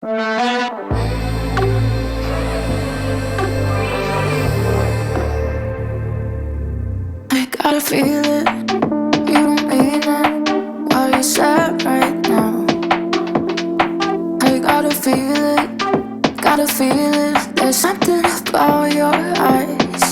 I gotta feel it, you don't mean it. Why you sad right now? I gotta feel it, there's something about your eyes.